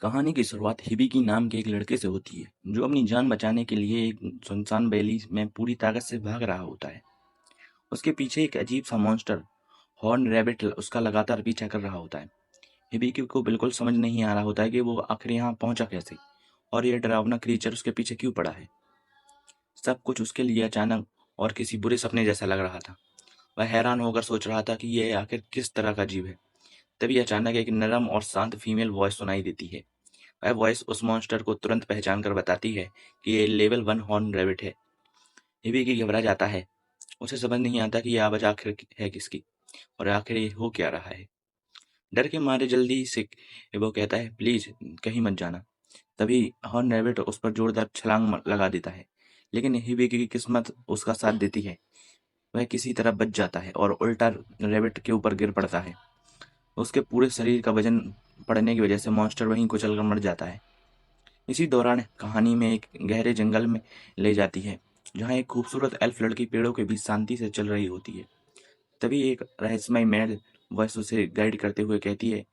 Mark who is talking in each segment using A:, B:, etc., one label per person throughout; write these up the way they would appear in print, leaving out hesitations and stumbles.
A: कहानी की शुरुआत हिबिकी नाम के एक लड़के से होती है जो अपनी जान बचाने के लिए एक सुनसान वैली में पूरी ताकत से भाग रहा होता है। उसके पीछे एक अजीब सा मॉन्स्टर हॉर्न रैबिट उसका लगातार पीछा कर रहा होता है। हिबिकी को बिल्कुल समझ नहीं आ रहा होता है कि वो आखिर यहाँ पहुंचा कैसे और यह डरावना क्रीचर उसके पीछे क्यों पड़ा है। सब कुछ उसके लिए अचानक और किसी बुरे सपने जैसा लग रहा था। वह हैरान होकर सोच रहा था कि यह आखिर किस तरह का जीव है। तभी अचानक एक नरम और शांत फीमेल वॉइस सुनाई देती है। वह वॉइस उस मॉन्स्टर को तुरंत पहचान कर बताती है कि ये लेवल 1 हॉर्न रैबिट है। हिबिकी घबरा जाता है। उसे समझ नहीं आता कि यह आवाज आखिर है किसकी और आखिर ये हो क्या रहा है। डर के मारे जल्दी से वो कहता है, प्लीज कहीं मत जाना। तभी हॉर्न रैबिट उस पर जोरदार छलांग लगा देता है, लेकिन हिबिकी की किस्मत उसका साथ देती है। वह किसी तरह बच जाता है और उल्टा रैबिट के ऊपर गिर पड़ता है। उसके पूरे शरीर का वजन पड़ने की वजह से मॉन्स्टर वहीं कुचल कर मर जाता है। इसी दौरान कहानी में एक गहरे जंगल में ले जाती है, जहाँ एक खूबसूरत एल्फ लड़की पेड़ों के बीच शांति से चल रही होती है। तभी एक रहस्यमय मेल वॉइस उसे गाइड करते हुए कहती है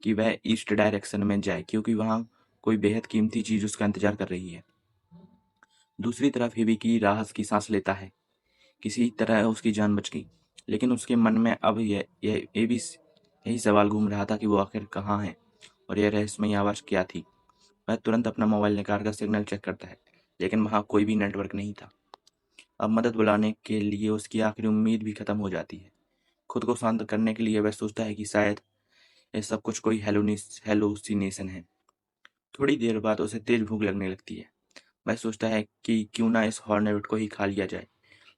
A: कि वह ईस्ट डायरेक्शन में जाए, क्योंकि वहाँ कोई बेहद कीमती चीज उसका इंतजार कर रही है। दूसरी तरफ हिबिकी राहत की सांस लेता है। किसी तरह उसकी जान बच गई, लेकिन उसके मन में अब ये भी यही सवाल घूम रहा था कि वो आखिर कहाँ है और यह रहस्यमय आवाज क्या थी। वह तुरंत अपना मोबाइल निकाल कर सिग्नल चेक करता है, लेकिन वहाँ कोई भी नेटवर्क नहीं था। अब मदद बुलाने के लिए उसकी आखिरी उम्मीद भी खत्म हो जाती है। खुद को शांत करने के लिए वह सोचता है कि शायद यह सब कुछ कोई हेलुसिनेशन है। थोड़ी देर बाद उसे तेज भूख लगने लगती है। वह सोचता है कि क्यों ना इस हॉर्नेट को ही खा लिया जाए,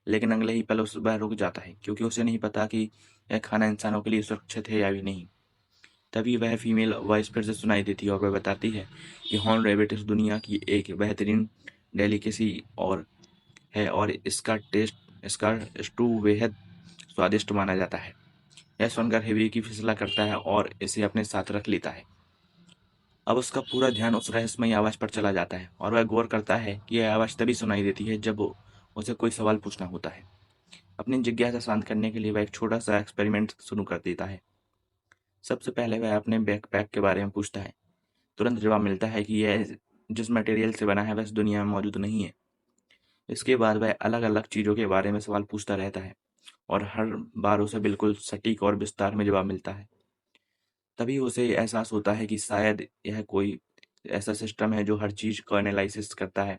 A: लेकिन अगले ही पल वह रुक जाता है, क्योंकि उसे नहीं पता कि यह खाना इंसानों के लिए सुरक्षित है या भी नहीं। तभी वह फीमेल वॉइस फिर से सुनाई देती है और वह बताती है कि हॉर्न रैबिट इस दुनिया की एक बेहतरीन डेलिकेसी और है और इसका स्टू बेहद स्वादिष्ट माना जाता है। यह सुनकर हिबिकी फिसला करता है और इसे अपने साथ रख लेता है। अब उसका पूरा ध्यान उस रहस्यमय आवाज पर चला जाता है और वह गौर करता है कि यह आवाज तभी सुनाई देती है जब उसे कोई सवाल पूछना होता है। अपनी जिज्ञासा शांत करने के लिए वह एक छोटा सा एक्सपेरिमेंट शुरू कर देता है। सबसे पहले वह अपने बैकपैक के बारे में पूछता है। तुरंत जवाब मिलता है कि यह जिस मटेरियल से बना है वह इस दुनिया में मौजूद नहीं है। इसके बाद वह अलग अलग चीजों के बारे में सवाल पूछता रहता है और हर बार उसे बिल्कुल सटीक और विस्तार में जवाब मिलता है। तभी उसे एहसास होता है कि शायद यह कोई ऐसा सिस्टम है जो हर चीज को एनालिसिस करता है।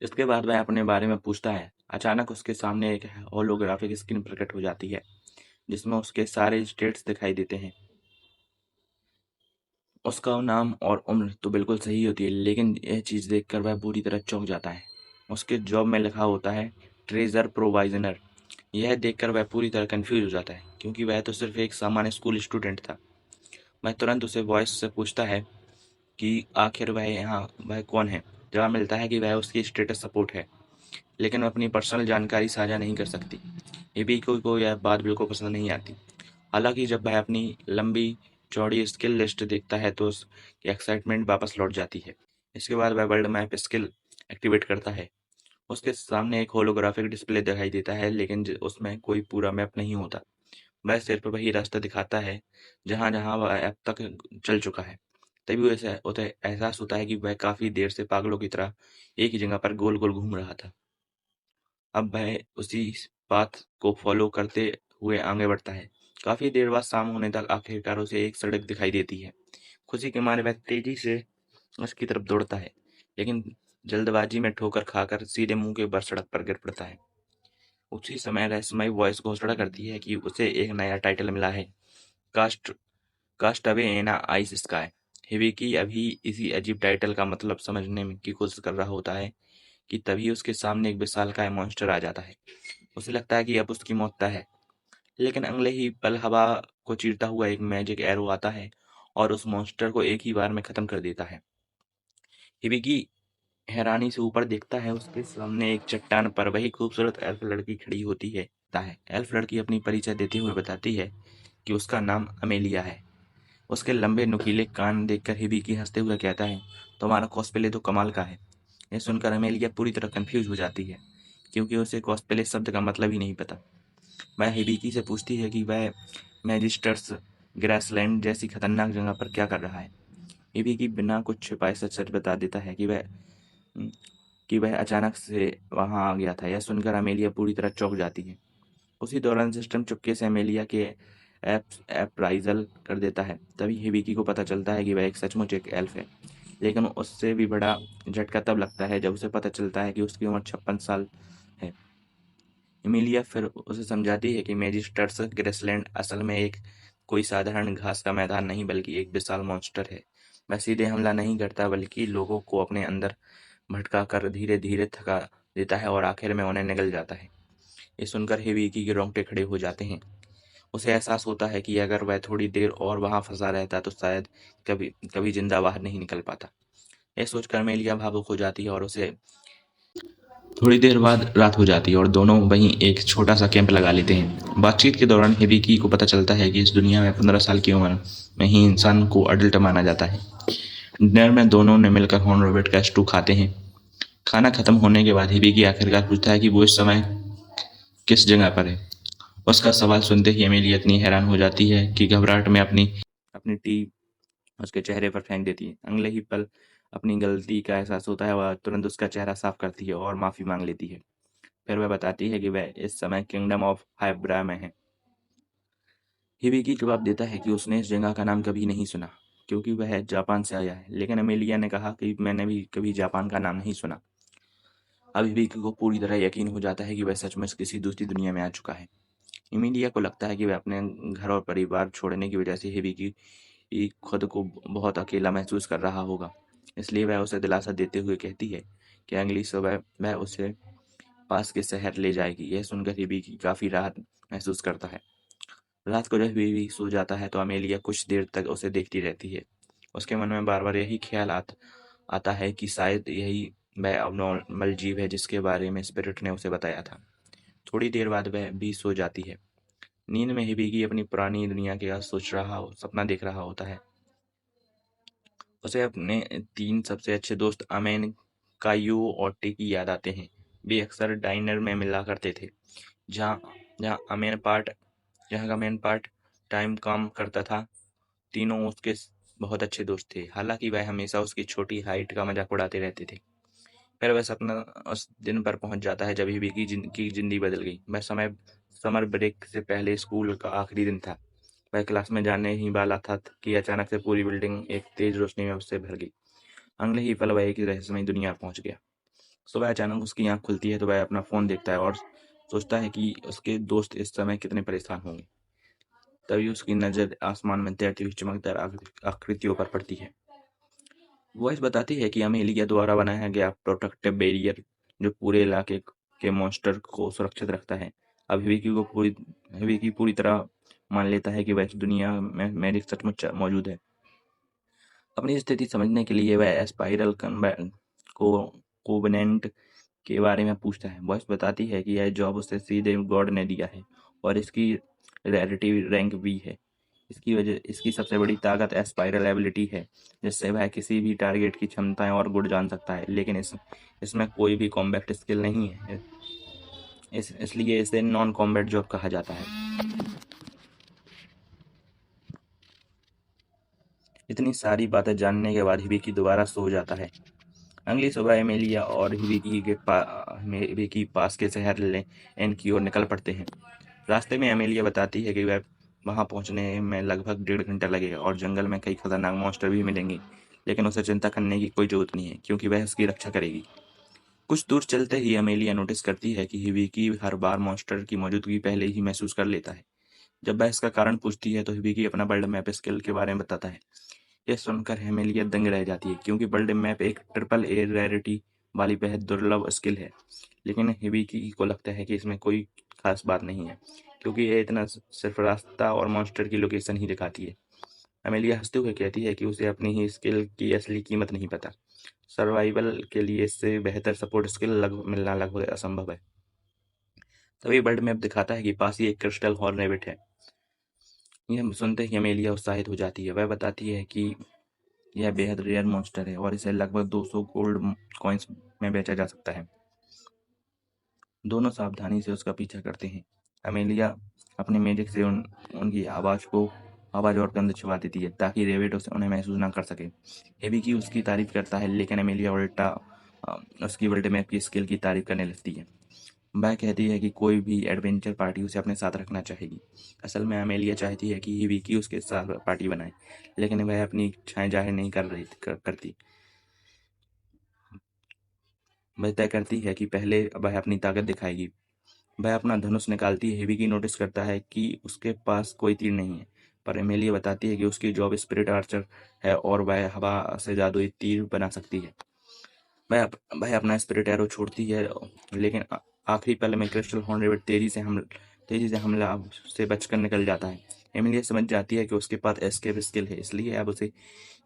A: इसके बाद वह अपने बारे में पूछता है। अचानक उसके सामने एक होलोग्राफिक स्क्रीन प्रकट हो जाती है, जिसमें उसके सारे स्टेट्स दिखाई देते हैं। उसका नाम और उम्र तो बिल्कुल सही होती है, लेकिन यह चीज़ देखकर वह बुरी तरह चौंक जाता है। उसके जॉब में लिखा होता है ट्रेजर प्रोवाइजनर। यह देखकर वह पूरी तरह कंफ्यूज हो जाता है, क्योंकि वह तो सिर्फ एक सामान्य स्कूल स्टूडेंट था। वह तुरंत उसे वॉइस से पूछता है कि आखिर वह कौन है। जवाब मिलता है कि वह उसकी स्टेटस सपोर्ट है, लेकिन वह अपनी पर्सनल जानकारी साझा नहीं कर सकती। एबी को यह बात बिल्कुल पसंद नहीं आती। हालांकि जब वह अपनी लंबी चौड़ी स्किल लिस्ट देखता है तो उसकी एक्साइटमेंट वापस लौट जाती है। इसके बाद वह वर्ल्ड मैप स्किल एक्टिवेट करता है। उसके सामने एक होलोग्राफिक डिस्प्ले दिखाई देता है, लेकिन उसमें कोई पूरा मैप नहीं होता। वह सिर्फ वही रास्ता दिखाता है जहां जहां वह अब तक चल चुका है। तभी उसे उसे एहसास होता है कि वह काफी देर से पागलों की तरह एक ही जगह पर गोल गोल घूम रहा था। अब वह उसी पाथ को फॉलो करते हुए आगे बढ़ता है। काफी देर बाद शाम होने तक आखिरकार उसे एक सड़क दिखाई देती है। खुशी के मारे वह तेजी से उसकी तरफ दौड़ता है, लेकिन जल्दबाजी में ठोकर खाकर सीधे मुंह के बल सड़क पर गिर पड़ता है। उसी समय रहस्यमय वॉइस घोषणा करती है कि उसे एक नया टाइटल मिला है, cast cast away in ice sky. Hibiki अभी इसी अजीब टाइटल का मतलब समझने की कोशिश कर रहा होता है कि तभी उसके सामने एक विशालकाय मॉन्स्टर आ जाता है। उसे लगता है कि अब उसकी मौत तय है, लेकिन अगले ही पल हवा को चीरता हुआ एक मैजिक एरो आता है और उस मॉन्स्टर को एक ही बार में खत्म कर देता है। हिबिकी हैरानी से ऊपर देखता है। उसके सामने एक चट्टान पर वही खूबसूरत एल्फ लड़की खड़ी होती है। एल्फ लड़की अपनी परिचय देते हुए बताती है कि उसका नाम अमेलिया है। उसके लंबे नुकीले कान देखकर हिबिकी हंसते हुए कहता है, तुम्हारा कॉस्प्ले तो कमाल का है। यह सुनकर अमेलिया पूरी तरह कंफ्यूज हो जाती है, क्योंकि उसे कॉस्प्ले शब्द का मतलब ही नहीं पता। वह हिबिकी से पूछती है कि वह मैजिस्टर्स ग्रासलैंड जैसी खतरनाक जगह पर क्या कर रहा है। हिबिकी बिना कुछ छुपाए सच सच बता देता है कि वह अचानक से वहां आ गया था। यह सुनकर अमेलिया पूरी तरह चौंक जाती है। उसी दौरान सिस्टम चुपके से अमेलिया के अप्राइजल कर देता है। तभी हिबिकी को पता चलता है कि वह एक सचमुच एक एल्फ है। लेकिन उससे भी बड़ा झटका तब लगता है जब उसे पता चलता है कि उसकी उम्र 56 साल है। एमिलिया फिर उसे समझाती है कि मैजिस्टर्स ग्रेसलैंड असल में एक कोई साधारण घास का मैदान नहीं बल्कि एक विशाल मॉन्स्टर है। वह सीधे हमला नहीं करता बल्कि लोगों को अपने अंदर भटका कर धीरे धीरे थका देता है और आखिर में उन्हें निगल जाता है। ये सुनकर हिबिकी के रोंगटे खड़े हो जाते हैं। उसे एहसास होता है कि अगर वह थोड़ी देर और वहां फंसा रहता तो शायद कभी कभी जिंदा बाहर नहीं निकल पाता। यह सोचकर अमेलिया भावुक हो जाती है और उसे थोड़ी देर बाद रात हो जाती है और दोनों वहीं एक छोटा सा कैंप लगा लेते हैं। बातचीत के दौरान हिबिकी को पता चलता है कि इस दुनिया में 15 साल की उम्र में ही इंसान को अडल्ट माना जाता है। डिनर में दोनों ने मिलकर हॉर्न रॉबिट का स्टू खाते हैं। खाना खत्म होने के बाद हिबिकी आखिरकार पूछता है कि वो इस समय किस जगह पर है। उसका सवाल सुनते ही अमेलिया इतनी हैरान हो जाती है कि घबराहट में अपनी अपनी टी उसके चेहरे पर फेंक देती है। अगले ही पल अपनी गलती का एहसास होता है। वह तुरंत उसका चेहरा साफ करती है और माफी मांग लेती है। फिर वह बताती है कि वह इस समय किंगडम ऑफ हाइब्रा में है। हिबिकी जवाब देता है कि उसने इस जगह का नाम कभी नहीं सुना क्योंकि वह जापान से आया है। लेकिन अमेलिया ने कहा कि मैंने भी कभी जापान का नाम नहीं सुना। अब हिबिकी को पूरी तरह यकीन हो जाता है कि वह सचमुच किसी दूसरी दुनिया में आ चुका है। एमिलिया को लगता है कि वह अपने घर और परिवार छोड़ने की वजह से हिबिकी खुद को बहुत अकेला महसूस कर रहा होगा। इसलिए वह उसे दिलासा देते हुए कहती है कि अगली सुबह वह उसे पास के शहर ले जाएगी। यह सुनकर हिबिकी काफी राहत महसूस करता है। रात को जब हिबिकी सो जाता है तो अमेलिया कुछ देर तक उसे देखती रहती है। उसके मन में बार बार यही ख्याल आता है कि शायद यही वह अबनॉर्मल जीव है जिसके बारे में स्पिरिट ने उसे बताया था। थोड़ी देर बाद वह भी सो जाती है। नींद में हिबिकी अपनी पुरानी दुनिया के सपना देख रहा होता है। उसे अपने 3 सबसे अच्छे दोस्त अमेन, कायू और टे की याद आते हैं। वे अक्सर डाइनर में मिला करते थे, जहाँ जहाँ जहाँ का मेन पार्ट टाइम काम करता था। तीनों उसके बहुत अच्छे दोस्त थे। हालांकि वह हमेशा उसकी छोटी हाइट का मजाक उड़ाते रहते थे। फिर वह सपना उस दिन पर पहुंच जाता है जब हिबिकी की जिंदगी बदल गई। वह समर ब्रेक से पहले स्कूल का आखिरी दिन था। वह क्लास में जाने ही वाला था कि अचानक से पूरी बिल्डिंग एक तेज रोशनी में उससे भर गई। अगले ही पल वह एक रहस्यमय दुनिया पहुंच गया। सुबह अचानक उसकी आंख खुलती है तो वह अपना फोन देखता है और सोचता है कि उसके दोस्त इस समय कितने परेशान होंगे। तभी उसकी नजर आसमान में तैरती हुई चमकदार आकृतियों पर पड़ती है। वॉइस बताती है कि अमेलिया द्वारा बनाया गया प्रोटेक्टिव बैरियर जो पूरे इलाके के मॉन्स्टर को सुरक्षित रखता है। अब हिबिकी पूरी तरह मान लेता है कि वह इस दुनिया में मैजिक सचमुच मौजूद है। अपनी स्थिति समझने के लिए वह स्पाइरल को कोवेनेंट के बारे में पूछता है। वॉइस बताती है कि यह जॉब उसे सीधे गॉड ने दिया है और इसकी रैरिटी रैंक भी है। इसकी सबसे बड़ी ताकत स्पाइरल एबिलिटी है, जिससे वह किसी भी टारगेट की क्षमताएं और गुण जान सकता है। लेकिन इसमें कोई भी कॉम्बैट स्किल नहीं है। इसलिए इसे नॉन कॉम्बैट जॉब कहा जाता है। इतनी सारी बातें जानने के बाद हिबिकी दोबारा सो जाता है। अगली सुबह एमेलिया और हिबिकी पास के शहर एन की ओर निकल पड़ते हैं। रास्ते में एमेलिया बताती है कि वह वहां पहुंचने में लगभग 1.5 घंटा लगेगा और जंगल में कई खतरनाक मॉन्स्टर भी मिलेंगे। लेकिन उसे चिंता करने की कोई जरूरत नहीं है क्योंकि वह उसकी रक्षा करेगी। कुछ दूर चलते ही अमेलिया नोटिस करती है कि हिबिकी हर बार मॉन्स्टर की मौजूदगी पहले ही महसूस कर लेता है। जब वह इसका कारण पूछती है तो हिबिकी अपना वर्ल्ड मैप स्किल के बारे में बताता है। यह सुनकर हेमेलिया दंग रह जाती है क्योंकि वर्ल्ड मैप एक ट्रिपल ए रैरिटी वाली बेहद दुर्लभ स्किल है। लेकिन हिबिकी को लगता है कि इसमें कोई खास बात नहीं है क्योंकि यह इतना सिर्फ रास्ता और मॉन्स्टर की लोकेशन ही दिखाती है। अमेलिया हंसते हुए कहती है कि उसे अपनी ही स्किल की असली कीमत नहीं पता। सर्वाइवल के लिए इससे बेहतर सपोर्ट स्किल मिलना लगभग असंभव है। तभी वर्ल्ड मैप दिखाता है कि पास ही एक क्रिस्टल हॉर्न रैबिट है। यह सुनते ही अमेलिया उत्साहित हो जाती है। वह बताती है कि यह बेहद रेयर मॉन्स्टर है और इसे लगभग 200 गोल्ड कॉइंस में बेचा जा सकता है। दोनों सावधानी से उसका पीछा करते हैं। अमेलिया अपने मैजिक से उनकी आवाज को आवाज़ और अंदर छुपा देती है ताकि रेविट उन्हें महसूस ना कर सके। हिबिकी उसकी तारीफ करता है, लेकिन अमेलिया उल्टा उसकी वर्ल्ड मैप की स्किल की तारीफ करने लगती है। वह कहती है कि कोई भी एडवेंचर पार्टी उसे अपने साथ रखना चाहेगी। असल में अमेलिया चाहती है कि हिबिकी उसके साथ पार्टी बनाए, लेकिन वह अपनी इच्छाएं जाहिर नहीं करती। वह तय करती है कि पहले वह अपनी ताकत दिखाएगी। वह अपना धनुष निकालती है। हिबिकी नोटिस करता है कि उसके पास कोई तीर नहीं है, पर एमेलिया बताती है कि उसकी जॉब स्पिरिट आर्चर है और वह हवा से जादुई तीर बना सकती है। वह अपना स्पिरिट एरो छोड़ती है, लेकिन आखिरी पल में क्रिस्टल हॉर्न रेबिट तेजी से हमला से बचकर निकल जाता है। एमिलिया समझ जाती है कि उसके पास एस्केप स्किल है, इसलिए अब उसे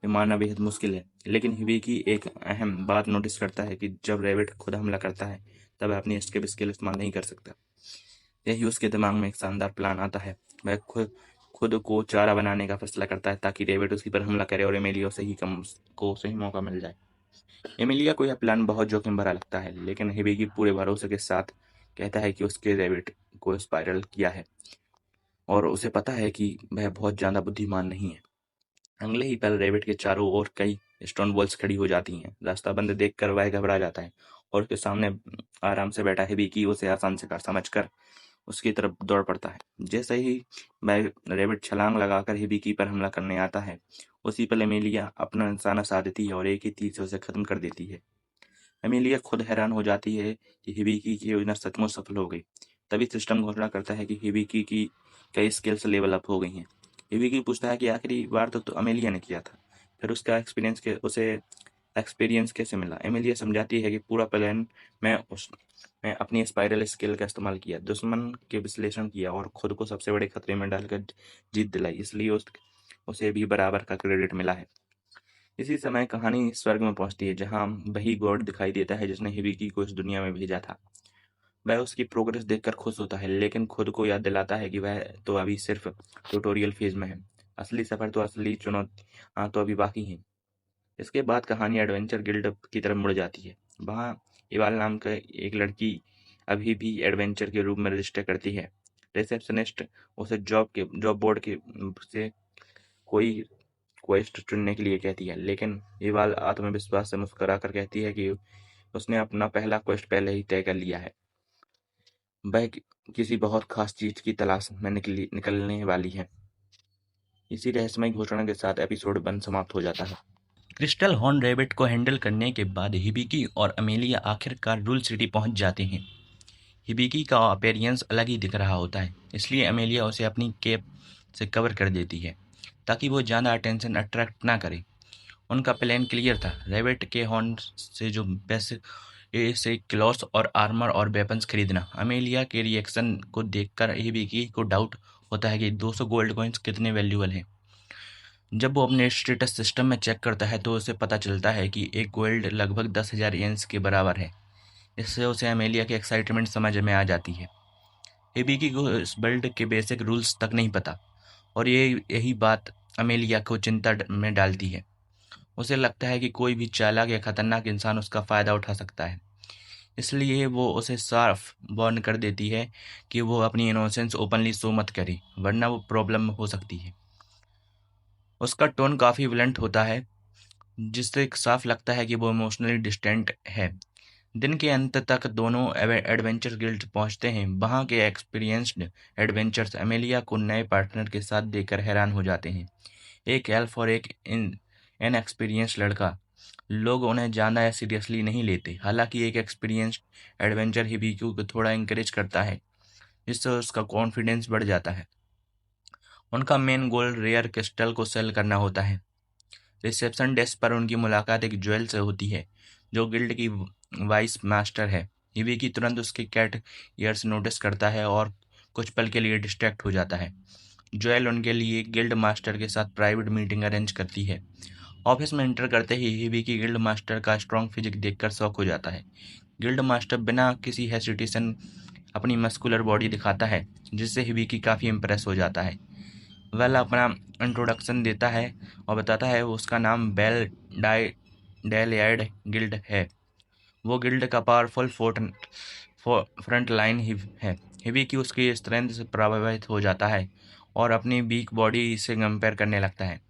A: मारना बेहद मुश्किल है। लेकिन हिबिकी एक अहम बात नोटिस करता है कि जब रेबिट खुद हमला करता है तब वह अपनी एस्केप स्किल इस्तेमाल नहीं कर सकता। यही उसके दिमाग में एक शानदार प्लान आता है। वह खुद को चारा बनाने का फैसला करता है ताकि रेबिट उसी पर हमला करे और एमिलिया को सही मौका मिल जाए। एमिलिया को यह प्लान बहुत जोखिम भरा लगता है, लेकिन हिबिकी पूरे भरोसे के साथ कहता है कि उसके रेबिट को स्पाइरल किया है और उसे पता है कि वह बहुत ज्यादा बुद्धिमान नहीं है। अगले ही पल रेबिट के चारों ओर कई स्टोन वॉल्स खड़ी हो जाती हैं। रास्ता बंद देखकर वह घबरा जाता है और उसके सामने आराम से बैठा हिबिकी उसे आसान शिकार समझकर उसकी तरफ दौड़ पड़ता है। जैसे ही वह रेबिट छलांग लगाकर हिबिकी पर हमला करने आता है, उसी पल एमिलिया अपना निशाना साधती है और एक ही तीर से उसे खत्म कर देती है। एमिलिया खुद हैरान हो जाती है कि हिबिकी की योजना सचमुच सफल हो गई। तभी सिस्टम घोषणा करता है कि हिबिकी की कई स्किल्स लेवल अप हो गई हैं। हिबिकी पूछता है कि आखिरी बार तो अमेलिया ने किया था, फिर उसका एक्सपीरियंस कैसे मिला। एमिलिया समझाती है कि पूरा प्लान मैं उस मैं अपनी स्पाइरल स्किल का इस्तेमाल किया, दुश्मन के विश्लेषण किया और खुद को सबसे बड़े खतरे में डालकर जीत दिलाई, इसलिए उसे भी बराबर का क्रेडिट मिला है। इसी समय कहानी स्वर्ग में पहुंचती है, जहां वही गॉड दिखाई देता है जिसने हिबिकी को इस दुनिया में भेजा था। वह उसकी प्रोग्रेस देखकर खुश होता है, लेकिन खुद को याद दिलाता है कि वह तो अभी सिर्फ ट्यूटोरियल फेज में है। असली चुनौती तो अभी बाकी है। इसके बाद कहानी एडवेंचर गिल्ड की तरफ मुड़ जाती है। वहाँ इवाल नाम का एक लड़की अभी भी एडवेंचर के रूप में रजिस्टर करती है। रिसेप्शनिस्ट उसे जॉब बोर्ड के से कोई क्वेस्ट चुनने के लिए कहती है, लेकिन इवाल आत्मविश्वास से मुस्कुराकर कहती है कि उसने अपना पहला क्वेस्ट पहले ही तय कर लिया है। वह किसी बहुत खास चीज की तलाश में निकलने वाली है। इसी रहस्यमय घोषणा के साथ एपिसोड 1 समाप्त हो जाता है। क्रिस्टल हॉर्न रैबिट को हैंडल करने के बाद हिबिकी और अमेलिया आखिरकार रूल सिटी पहुंच जाते हैं। हिबिकी का अपीयरेंस अलग ही दिख रहा होता है, इसलिए अमेलिया उसे अपनी कैप से कवर कर देती है ताकि वो ज़्यादा अटेंशन अट्रैक्ट ना करे। उनका प्लान क्लियर था, रैबिट के हॉर्न से जो पैसे से क्लॉथ्स और आर्मर और वेपन्स खरीदना। अमेलिया के रिएक्शन को देखकर हिबिकी को डाउट होता है कि 200 गोल्ड कॉइन्स कितने वैल्यूबल हैं। जब वो अपने स्टेटस सिस्टम में चेक करता है तो उसे पता चलता है कि एक गोल्ड लगभग 10,000 येन्स के बराबर है। इससे उसे अमेलिया की एक्साइटमेंट समझ में आ जाती है। हिबिकी को इस बिल्ड के बेसिक रूल्स तक नहीं पता और यही बात अमेलिया को चिंता में डालती है। उसे लगता है कि कोई भी चालाक या खतरनाक इंसान उसका फ़ायदा उठा सकता है, इसलिए वो उसे साफ वार्न कर देती है कि वो अपनी इनोसेंस ओपनली शो मत करे, वरना वो प्रॉब्लम हो सकती है। उसका टोन काफ़ी विलेंट होता है, जिससे साफ लगता है कि वो इमोशनली डिस्टेंट है। दिन के अंत तक दोनों एडवेंचर गिल्ड पहुंचते हैं। वहां के एक्सपीरियंस्ड एडवेंचर्स अमेलिया को नए पार्टनर के साथ देखकर हैरान हो जाते हैं। एक एल्फ और एक इनएक्सपीरियंस्ड लड़का। लोग उन्हें ज़्यादा सीरियसली नहीं लेते, हालांकि एक एक्सपीरियंस्ड एडवेंचर हिबिक्यू को थोड़ा इंकरेज करता है, जिससे उसका कॉन्फिडेंस बढ़ जाता है। उनका मेन गोल रेयर क्रिस्टल को सेल करना होता है। रिसेप्शन डेस्क पर उनकी मुलाकात एक ज्वेल से होती है, जो गिल्ड की वाइस मास्टर है। हिबिकी तुरंत उसके कैट ईयर्स नोटिस करता है और कुछ पल के लिए डिस्ट्रैक्ट हो जाता है। ज्वेल उनके लिए गिल्ड मास्टर के साथ प्राइवेट मीटिंग अरेंज करती है। ऑफिस में एंटर करते ही हिबिकी गिल्ड मास्टर का स्ट्रॉन्ग फिजिक देखकर शॉक हो जाता है। गिल्ड मास्टर बिना किसी हेसिटेशन अपनी मस्कुलर बॉडी दिखाता है, जिससे हिबिकी काफ़ी इम्प्रेस हो जाता है। वह अपना इंट्रोडक्शन देता है और बताता है उसका नाम बेल डाई डेलियाड गिल्ड है। वो गिल्ड का पावरफुल फ्रंट लाइन ही है। हिबिकी उसकी स्ट्रेंथ से प्रभावित हो जाता है और अपनी वीक बॉडी से कंपेयर करने लगता है।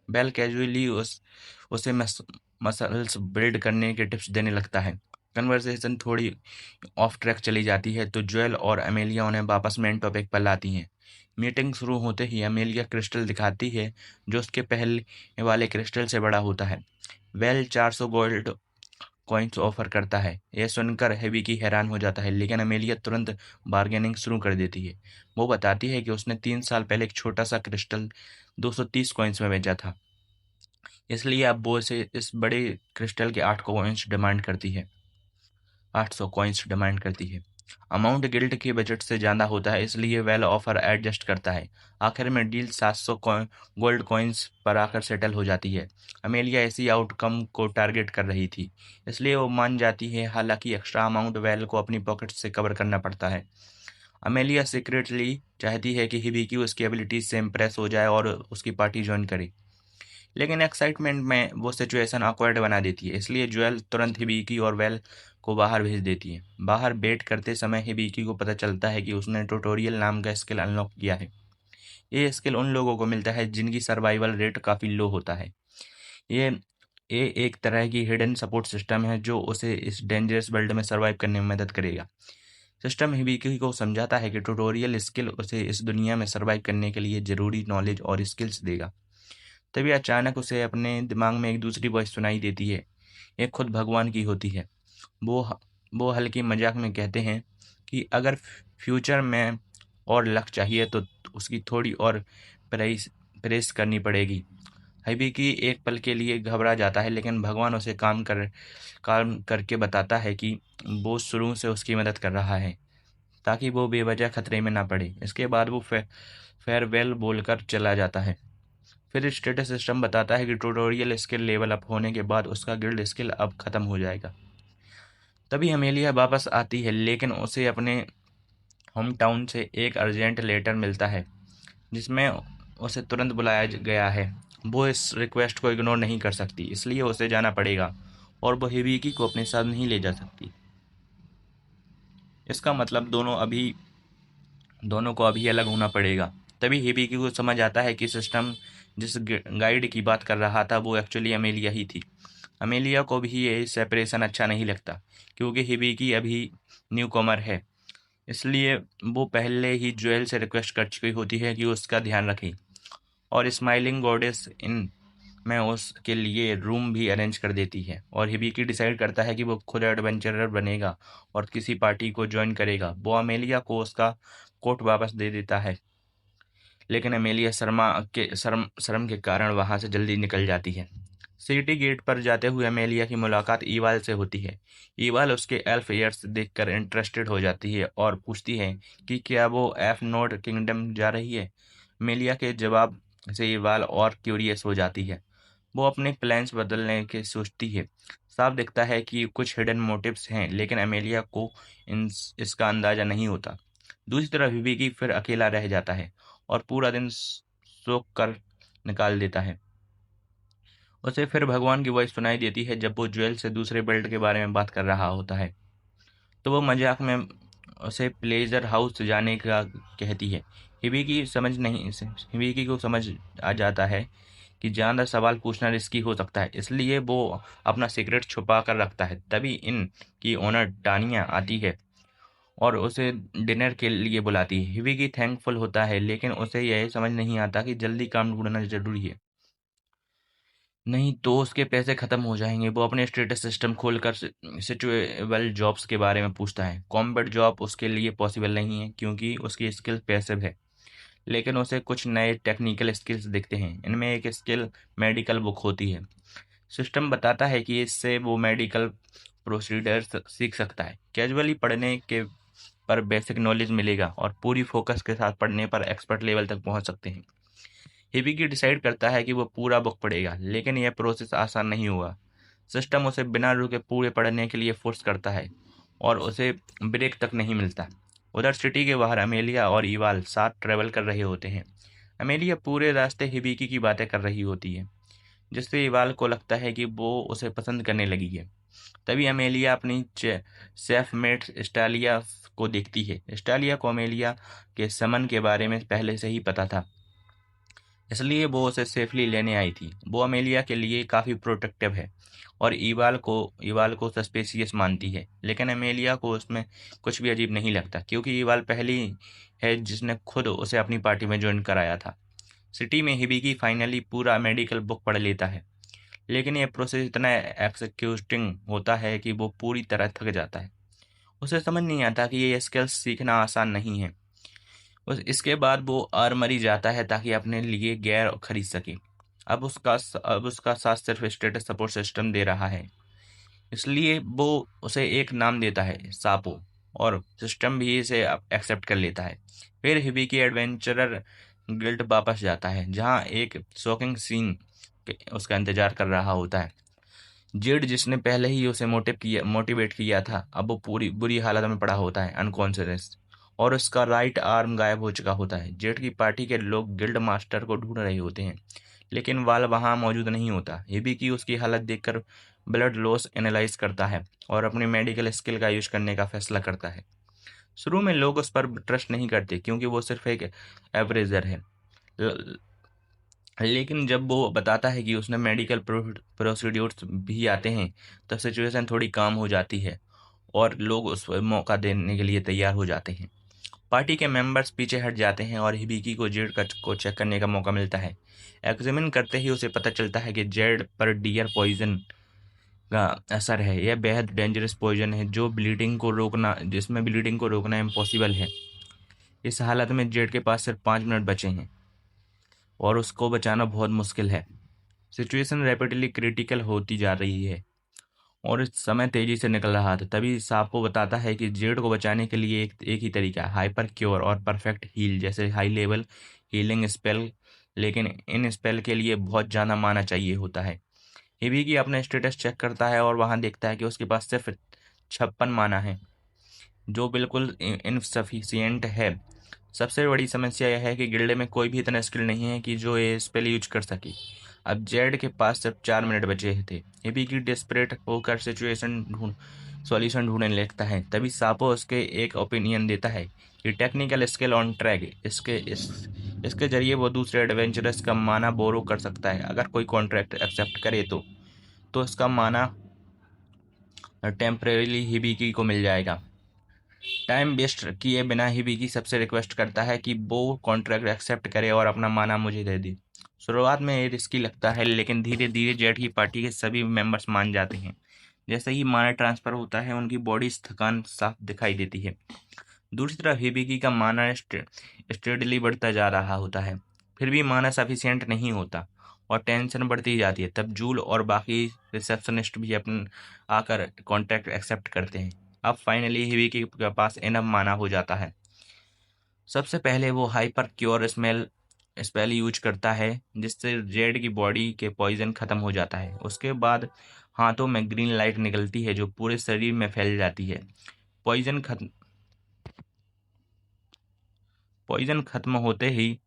A: बेल कैजुअली उसे मसल्स बिल्ड करने के टिप्स देने लगता है। कन्वर्सेशन थोड़ी ऑफ ट्रैक चली जाती है तो जोएल और अमेलिया उन्हें वापस मेन टॉपिक पर लाती हैं। मीटिंग शुरू होते ही अमेलिया क्रिस्टल दिखाती है जो उसके पहले वाले क्रिस्टल से बड़ा होता है। वेल 400 गोल्ड कॉइन्स ऑफर करता है। यह सुनकर हेबिकी हैरान हो जाता है, लेकिन अमेलिया तुरंत बार्गेनिंग शुरू कर देती है। वो बताती है कि उसने 3 साल पहले एक छोटा सा क्रिस्टल 230 कॉइन्स में बेचा था, इसलिए अब वो इसे इस बड़े क्रिस्टल के 800 कॉइन्स डिमांड करती है। अमाउंट गिल्ड के बजट से ज़्यादा होता है, इसलिए वेल ऑफर एडजस्ट करता है। आखिर में डील 700 गोल्ड कॉइन्स पर आकर सेटल हो जाती है। अमेलिया ऐसी आउटकम को टारगेट कर रही थी, इसलिए वो मान जाती है। हालांकि एक्स्ट्रा अमाउंट वेल को अपनी पॉकेट से कवर करना पड़ता है। अमेलिया सीक्रेटली चाहती है कि हिबिकी उसकी एबिलिटीज से इम्प्रेस हो जाए और उसकी पार्टी ज्वाइन करे, लेकिन एक्साइटमेंट में वो सिचुएशन ऑकवर्ड बना देती है, इसलिए जोएल तुरंत हिबिकी और वेल को बाहर भेज देती है। बाहर वेट करते समय हिबिकी को पता चलता है कि उसने ट्यूटोरियल नाम का स्किल अनलॉक किया है। ये स्किल उन लोगों को मिलता है जिनकी सर्वाइवल रेट काफ़ी लो होता है। ये ये एक तरह की हिडन सपोर्ट सिस्टम है जो उसे इस डेंजरस वर्ल्ड में सर्वाइव करने में मदद करेगा। सिस्टम हिबिकी को समझाता है कि ट्यूटोरियल स्किल उसे इस दुनिया में सर्वाइव करने के लिए ज़रूरी नॉलेज और स्किल्स देगा। तभी अचानक उसे अपने दिमाग में एक दूसरी वॉइस सुनाई देती है। ये खुद भगवान की होती है। वो वो हल्की मजाक में कहते हैं कि अगर फ्यूचर में और लक चाहिए तो उसकी थोड़ी और प्रेस प्रेस करनी पड़ेगी। हबीकी एक पल के लिए घबरा जाता है, लेकिन भगवान उसे काम करके बताता है कि वो शुरू से उसकी मदद कर रहा है ताकि वो बेवजह खतरे में ना पड़े। इसके बाद वो फेयरवेल बोलकर चला जाता है। फिर स्टेटस सिस्टम बताता है कि ट्यूटोरियल स्किल लेवल अप होने के बाद उसका गिल्ड स्किल अब खत्म हो जाएगा। तभी अमेलिया वापस आती है, लेकिन उसे अपने होम टाउन से एक अर्जेंट लेटर मिलता है जिसमें उसे तुरंत बुलाया गया है। वो इस रिक्वेस्ट को इग्नोर नहीं कर सकती, इसलिए उसे जाना पड़ेगा और वो हिबिकी को अपने साथ नहीं ले जा सकती। इसका मतलब दोनों को अभी अलग होना पड़ेगा। तभी हिबिकी को समझ आता है कि सिस्टम जिस गाइड की बात कर रहा था वो एक्चुअली अमेलिया ही थी। अमेलिया को भी ये सेपरेशन अच्छा नहीं लगता, क्योंकि हिबिकी अभी न्यू कमर है, इसलिए वो पहले ही जोएल से रिक्वेस्ट कर चुकी होती है कि उसका ध्यान रखें, और स्माइलिंग गॉडेस इन में उसके लिए रूम भी अरेंज कर देती है। और हिबिकी डिसाइड करता है कि वो खुद एडवेंचरर बनेगा और किसी पार्टी को ज्वाइन करेगा। वो अमेलिया को उसका कोट वापस दे देता है, लेकिन अमेलिया शर्म के कारण वहां से जल्दी निकल जाती है। सिटी गेट पर जाते हुए अमेलिया की मुलाकात ईवाल से होती है। ईवाल उसके एल्फ ईयर्स देखकर इंटरेस्टेड हो जाती है और पूछती है कि क्या वो एफ नोड किंगडम जा रही है। अमेलिया के जवाब से ईवाल और क्यूरियस हो जाती है। वो अपने प्लान्स बदलने के सोचती है। साफ दिखता है कि कुछ हिडन मोटिव्स हैं, लेकिन अमेलिया को इसका अंदाजा नहीं होता। दूसरी तरफ विवेकी फिर अकेला रह जाता है और पूरा दिन सोच कर निकाल देता है। उसे फिर भगवान की वॉइस सुनाई देती है जब वो ज्वेल से दूसरे बेल्ट के बारे में बात कर रहा होता है। तो वो मजाक में उसे प्लेजर हाउस जाने का कहती है। हिबिकी को समझ आ जाता है कि ज़्यादा सवाल पूछना रिस्की हो सकता है, इसलिए वो अपना सीक्रेट छुपा कर रखता है। तभी इन की ओनर टानिया आती है और उसे डिनर के लिए बुलाती है। हिबिकी थैंकफुल होता है, लेकिन उसे यह समझ नहीं आता कि जल्दी काम ढूंढना जरूरी है, नहीं तो उसके पैसे खत्म हो जाएंगे। वो अपने स्टेटस सिस्टम खोलकर सिचुएबल जॉब्स के बारे में पूछता है। कॉम्बैट जॉब उसके लिए पॉसिबल नहीं है क्योंकि उसकी स्किल पैसिव है, लेकिन उसे कुछ नए टेक्निकल स्किल्स दिखते हैं। इनमें एक स्किल मेडिकल बुक होती है। सिस्टम बताता है कि इससे वो मेडिकल प्रोसीडर्स सीख सकता है। कैजुअली पढ़ने के पर बेसिक नॉलेज मिलेगा और पूरी फोकस के साथ पढ़ने पर एक्सपर्ट लेवल तक पहुंच सकते हैं। हिबिकी डिसाइड करता है कि वो पूरा बुक पढ़ेगा, लेकिन यह प्रोसेस आसान नहीं होगा। सिस्टम उसे बिना रुके पूरे पढ़ने के लिए फोर्स करता है और उसे ब्रेक तक नहीं मिलता। उधर सिटी के बाहर अमेलिया और इवाल साथ ट्रेवल कर रहे होते हैं। अमेलिया पूरे रास्ते हिबिकी की बातें कर रही होती है, जिससे इवाल को लगता है कि वो उसे पसंद करने लगी है। तभी अमेलिया अपनी सेफ मेट स्टालिया को देखती है। स्टालिया को अमेलिया के समन के बारे में पहले से ही पता था। इसलिए वो उसे सेफली लेने आई थी। वो अमेलिया के लिए काफ़ी प्रोटेक्टिव है और ईवाल को सस्पेशियस मानती है, लेकिन अमेलिया को उसमें कुछ भी अजीब नहीं लगता क्योंकि ईवाल पहली है जिसने खुद उसे अपनी पार्टी में ज्वाइन कराया था। सिटी में हिबिकी फाइनली पूरा मेडिकल बुक पढ़ लेता है, लेकिन यह प्रोसेस इतना एक्सक्यूटिंग होता है कि वो पूरी तरह थक जाता है। उसे समझ नहीं आता कि ये स्किल्स सीखना आसान नहीं है। इसके बाद वो आर्मरी जाता है ताकि अपने लिए गियर खरीद सके। अब उसका साथ सिर्फ स्टेटस सपोर्ट सिस्टम दे रहा है, इसलिए वो उसे एक नाम देता है, सापो, और सिस्टम भी इसे एक्सेप्ट कर लेता है। फिर हिबिकी एडवेंचरर गिल्ड वापस जाता है जहाँ एक शॉकिंग सीन उसका इंतजार कर रहा होता है। जेड जिसने पहले ही उसे मोटिवेट किया था, अब वो पूरी बुरी हालत में पड़ा होता है, अनकॉन्शियस, और उसका राइट आर्म गायब हो चुका होता है। जेड की पार्टी के लोग गिल्ड मास्टर को ढूंढ रहे होते हैं, लेकिन वाल वहां मौजूद नहीं होता। हिबिकी उसकी हालत देखकर ब्लड लॉस एनालाइज करता है और अपनी मेडिकल स्किल का यूज करने का फैसला करता है। शुरू में लोग उस पर ट्रस्ट नहीं करते क्योंकि वो सिर्फ एक एवरेजर है, ल- लेकिन जब वो बताता है कि उसने मेडिकल प्रोसीड्यूर्स भी आते हैं, तब सिचुएशन थोड़ी काम हो जाती है और लोग उस पर मौका देने के लिए तैयार हो जाते हैं। पार्टी के मेंबर्स पीछे हट जाते हैं और हिबिकी को जेड को चेक करने का मौका मिलता है। एग्जामिन करते ही उसे पता चलता है कि जेड पर डियर पॉइजन का असर है। यह बेहद डेंजरस पॉइजन है जिसमें ब्लीडिंग को रोकना इम्पॉसिबल है। इस हालत में जेड के पास सिर्फ 5 मिनट बचे हैं और उसको बचाना बहुत मुश्किल है। सिचुएशन रैपिडली क्रिटिकल होती जा रही है और इस समय तेजी से निकल रहा था। तभी सांप बताता है कि जेड को बचाने के लिए एक ही तरीका है, हाइपर क्योर और परफेक्ट हील जैसे हाई लेवल हीलिंग स्पेल, लेकिन इन स्पेल के लिए बहुत ज़्यादा माना चाहिए होता है। हिबिकी अपना स्टेटस चेक करता है और वहां देखता है कि उसके पास सिर्फ 56 माना है, जो बिल्कुल इनसफिशियंट है। सबसे बड़ी समस्या यह है कि गिल्ड में कोई भी इतना स्किल नहीं है कि जो ये स्पेल यूज कर सके। अब जेड के पास सिर्फ 4 मिनट बचे थे। हिबिकी डेस्परेट होकर सॉल्यूशन ढूंढने लगता है। तभी सापो उसके एक ओपिनियन देता है कि टेक्निकल स्किल ऑन ट्रैक इसके जरिए वो दूसरे एडवेंचरस का माना बोरो कर सकता है। अगर कोई कॉन्ट्रैक्ट एक्सेप्ट करे तो इसका माना टेम्परेली हिबिकी को मिल जाएगा। टाइम वेस्ट किए बिना ही विकी सबसे रिक्वेस्ट करता है कि वो कॉन्ट्रैक्ट एक्सेप्ट करे और अपना माना मुझे दे दे। शुरुआत में ये रिस्की लगता है, लेकिन धीरे धीरे जेट की पार्टी के सभी मेंबर्स मान जाते हैं। जैसे ही माना ट्रांसफर होता है, उनकी बॉडी थकान साफ दिखाई देती है। दूसरी तरफ हिबिकी का माना स्टेडली बढ़ता जा रहा होता है, फिर भी माना सफिशियंट नहीं होता और टेंशन बढ़ती जाती है। तब जूल और बाकी रिसेप्शनिस्ट भी अपने आकर कॉन्ट्रैक्ट एक्सेप्ट करते हैं। अब फाइनली हिबिकी के पास इनफ माना हो जाता है। सबसे पहले वो हाइपर क्योर स्पेल यूज करता है, जिससे जेड की बॉडी के पॉइजन खत्म हो जाता है। उसके बाद हाथों में ग्रीन लाइट निकलती है जो पूरे शरीर में फैल जाती है। पॉइजन खत्म पॉइजन खत्म होते ही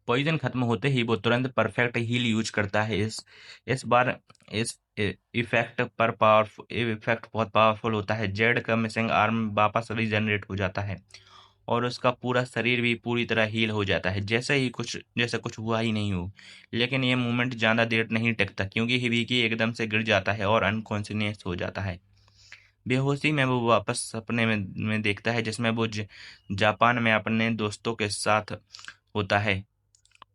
A: पॉइजन खत्म होते ही वो तुरंत परफेक्ट हील यूज करता है। इस बार इस इफेक्ट बहुत पावरफुल होता है। जेड का मिसिंग आर्म वापस रीजनरेट हो जाता है और उसका पूरा शरीर भी पूरी तरह हील हो जाता है, जैसे कुछ हुआ ही नहीं हो। लेकिन ये मूवमेंट ज़्यादा देर नहीं टिकता क्योंकि हिबिकी एकदम से गिर जाता है और अनकॉन्शियस हो जाता है। बेहोशी में वो वापस सपने में देखता है जिसमें वो जापान में अपने दोस्तों के साथ होता है।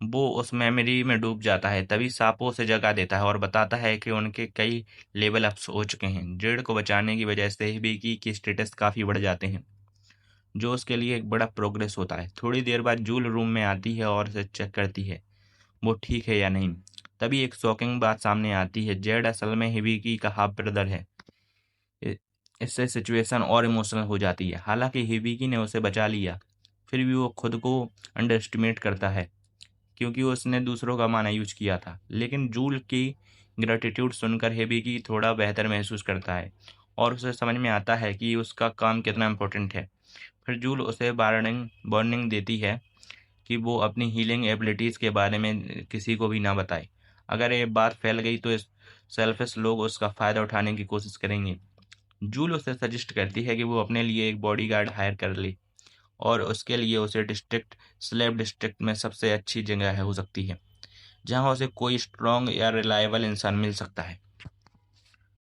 A: वो उस मेमोरी में डूब जाता है। तभी सापो उसे जगा देता है और बताता है कि उनके कई लेवल अप्स हो चुके हैं। जेड को बचाने की वजह से हिबिकी की स्टेटस काफ़ी बढ़ जाते हैं, जो उसके लिए एक बड़ा प्रोग्रेस होता है। थोड़ी देर बाद जूल रूम में आती है और उसे चेक करती है वो ठीक है या नहीं। तभी एक शॉकिंग बात सामने आती है, जेड असल में हिबिकी का हाफ ब्रदर है। इ- इससे सिचुएशन और इमोशनल हो जाती है। हालांकि हिबिकी ने उसे बचा लिया, फिर भी वो खुद को अंडर एस्टिमेट करता है क्योंकि उसने दूसरों का माना यूज किया था। लेकिन जूल की ग्रेटिट्यूड सुनकर हिबिकी थोड़ा बेहतर महसूस करता है और उसे समझ में आता है कि उसका काम कितना इम्पोर्टेंट है। फिर जूल उसे वार्निंग देती है कि वो अपनी हीलिंग एबिलिटीज़ के बारे में किसी को भी ना बताए। अगर ये बात फैल गई तो सेल्फिश लोग उसका फ़ायदा उठाने की कोशिश करेंगे। जूल उसे सजेस्ट करती है कि वो अपने लिए एक बॉडीगार्ड हायर कर ले और उसके लिए उसे डिस्ट्रिक्ट स्लेव डिस्ट्रिक्ट में सबसे अच्छी जगह है हो सकती है, जहाँ उसे कोई स्ट्रॉन्ग या रिलायबल इंसान मिल सकता है।